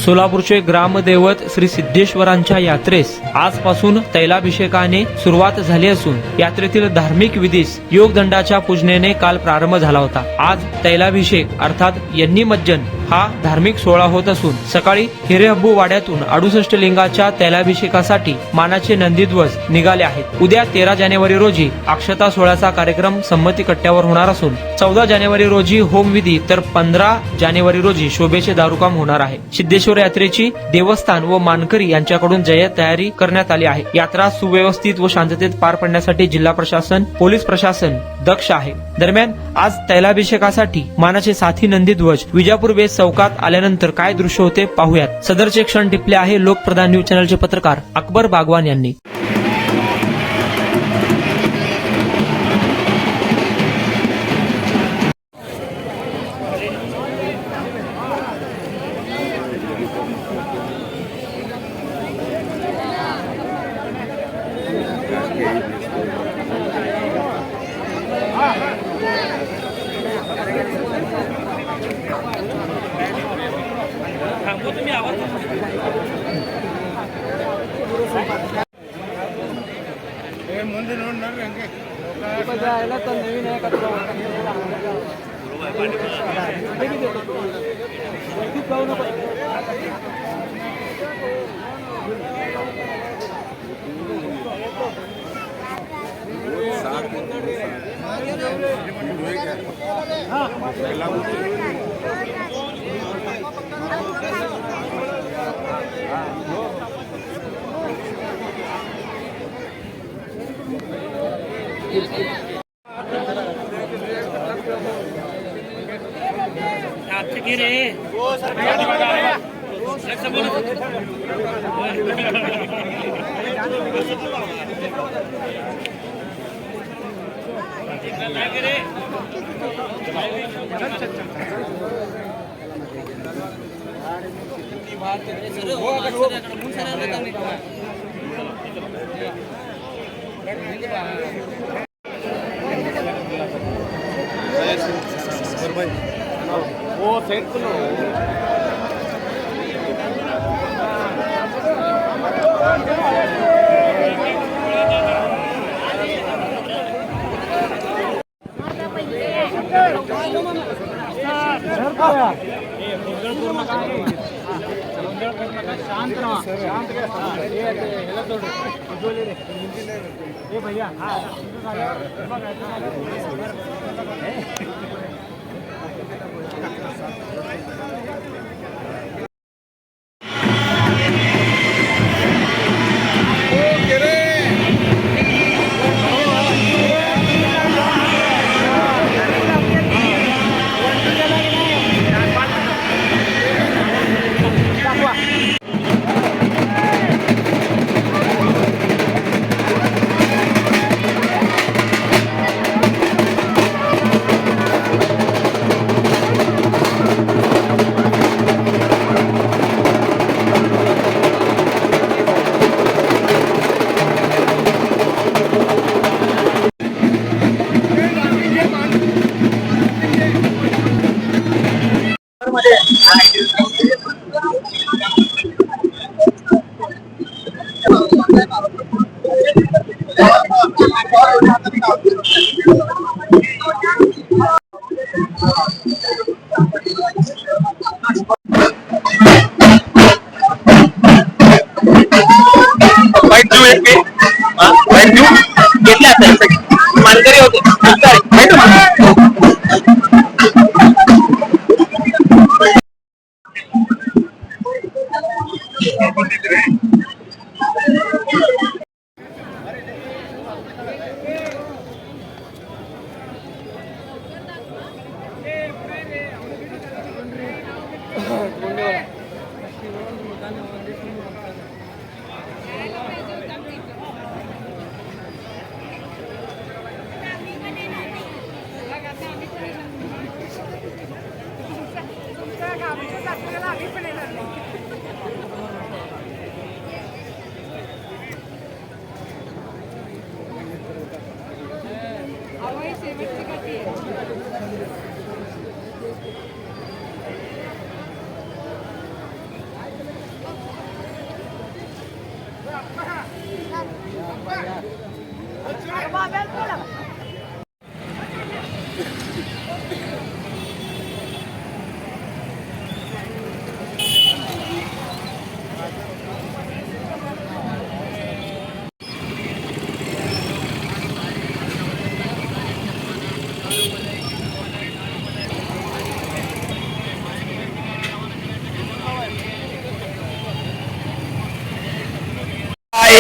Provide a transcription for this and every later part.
सोलापूरचे ग्रामदैवत श्री सिद्धेश्वरांच्या यात्रेस आजपासून तैलाभिषेकाने सुरुवात झाली असून यात्रेतील धार्मिक विधीस योगदंडाच्या पूजनेने काल प्रारंभ झाला होता। आज तैलाभिषेक अर्थात यन्नीमज्जन हा धार्मिक सोहळा होत असून सकाळी हिरेहब्बू वाड्यातून 68 लिंगाच्या तैलाभिषेकासाठी मानाचे नंदीध्वज निघाले आहेत। उद्या 13 जानेवारी रोजी अक्षता सोहळ्याचा कार्यक्रम संमती कट्ट्यावर होणार असून 14 जानेवारी रोजी होमविधी तर 15 जानेवारी रोजी शोभेचे दारुकाम होणार आहे। सिद्धेश्वर यात्रेची देवस्थान व मानकरी यांच्याकडून जय्यत तयारी करण्यात आली आहे। यात्रा सुव्यवस्थित व शांततेत पार पडण्यासाठी जिल्हा प्रशासन, पोलीस प्रशासन दक्ष आहे। दरम्यान आज तैलाभिषेकासाठी मानाचे साथी नंदीध्वज विजापूर बेस चौकात आल्यानंतर काय दृश्य होते पाहूयात। सदरचे क्षण टिपले आहे लोकप्रधान न्यूज चॅनलचे पत्रकार अकबर बागवान यांनी।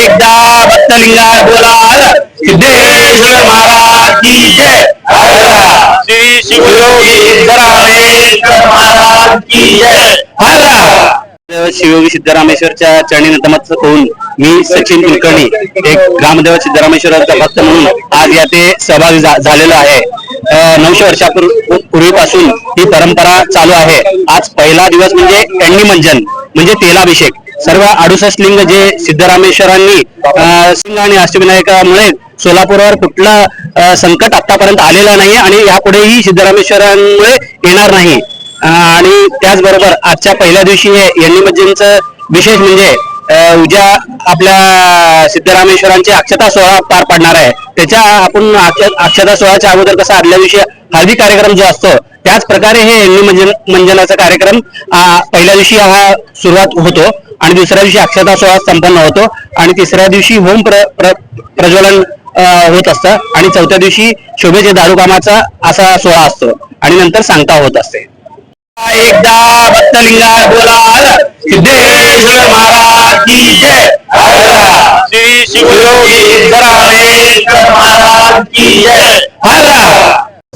एकदा भक्तलिंगाय बोला सिद्धेश्वर महाराज की जय. श्री शिवयोगी सिद्धरामेश्वर महाराज की जय. शिवयोगी सिद्धरामेश्वरच्या चरणी नतमस्तक होऊन मी सचिन कुलकर्णी एक ग्रामदेव सिद्धरामेश्वराचा भक्त म्हणून आज याते सहभागी झालेलो आहे. 900 वर्षापूर्वीपासून ही परंपरा चालू आहे. आज पहिला दिवस म्हणजे एण्णी म्हणजे तेलाभिषेक. सर्व 68 लिंग जे सिद्धरामेश्वरांनी सिंग आणि अष्टविनायकामुळे सोलापूरवर कुठलं संकट आतापर्यंत आलेलं नाही आणि यापुढेही सिद्धरामेश्वरांमुळे येणार नाही. आणि त्याचबरोबर आजच्या पहिल्या दिवशी हे एण्णी विशेष म्हणजे उद्या आपल्या सिद्धरामेश्वरांचे अक्षता सोहळा पार पडणार आहे. त्याच्या आपण अक्षता सोहळ्याच्या अगोदर कसा आदल्या दिवशी हळदी कार्यक्रम जो असतो त्याच प्रकारे हे एण्णी मंजनाचा कार्यक्रम पहिल्या दिवशी हा सुरुवात होतो आणि दुसऱ्या दिवशी अक्षता सोहळा संपन्न होतो आणि तिसऱ्या दिवशी होम प्रज्वलन होत असतं आणि चौथ्या दिवशी शोभेचे दारूकामाचा असा सोहळा असतो आणि नंतर सांगता होत असते. एकदा भक्तलिंगाय बोला सिद्धेश्वर महाराज की जय. श्री शिवयोगी सिद्धरामेश्वर महाराज की जय.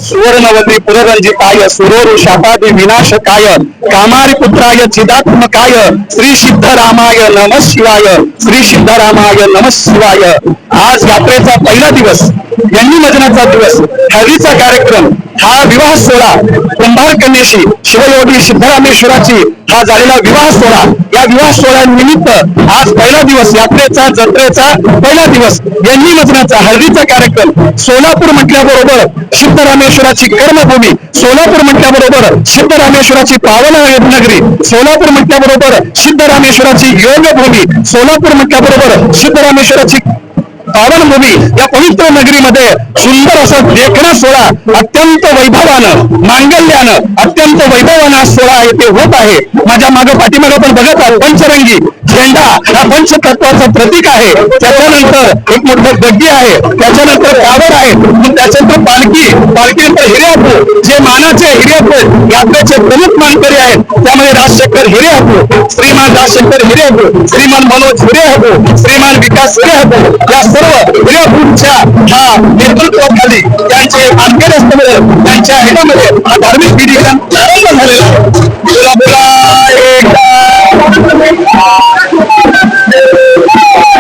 सुवर्णवती पुररंजिताय सुरोरुषापादि विनाशकाय कामारी पुत्राय चिदात्मकाय श्री सिद्धरामाय नमः शिवाय. श्री सिद्धरामाय नमः शिवाय. आज यात्रेचा पहिला दिवस, एण्णी मजनाचा दिवस, हळदीचा कार्यक्रम, हा विवाह सोहळा कुंभार कन्येशी शिवयोगी सिद्धरामेश्वराची हा झालेला विवाह सोहळा. या विवाह सोहळ्यानिमित्त आज पहिला दिवस यात्रेचा जत्रेचा पहिला दिवस एण्णी मजनाचा हळदीचा कार्यक्रम. सोलापूर म्हटल्याबरोबर सिद्धरामेश्वराची कर्मभूमी, सोलापूर म्हटल्याबरोबर सिद्धरामेश्वराची पावन नगरी, सोलापूर म्हटल्याबरोबर सिद्धरामेश्वराची योगभूमी, सोलापूर म्हटल्याबरोबर सिद्धरामेश्वराची पावनभूमी. या पवित्र नगरीमध्ये सुंदर असा देखणा सोहळा अत्यंत वैभवानं मांगल्यानं अत्यंत वैभवानं सोहळा येथे होत आहे. माझ्या पाठीमागे पण बघत आहात पंचरंगी झेंडा हा पंचतत्वाचं प्रतीक आहे. त्याच्यानंतर एक मोठं गड्डी आहे, त्याच्यानंतर कावड आहे, त्याच्यानंतर पालखीनंतर हिरेअप्पू जे मानाचे हिरेअप्पू यात्रेचे प्रमुख मानकरी आहेत. त्यामध्ये राजशेखर हिरेअप्पू, श्रीमान राजशेखर हिरेअप्पू, श्रीमान मनोज हिरेअप्पू, श्रीमान विकास हिरेअप्पू या सर्व हिरेअप्पूंच्या हा नेतृत्वाखाली त्यांचे मानकरी असल्यामुळे त्यांच्या ह्याच्यामध्ये हा धार्मिक विधी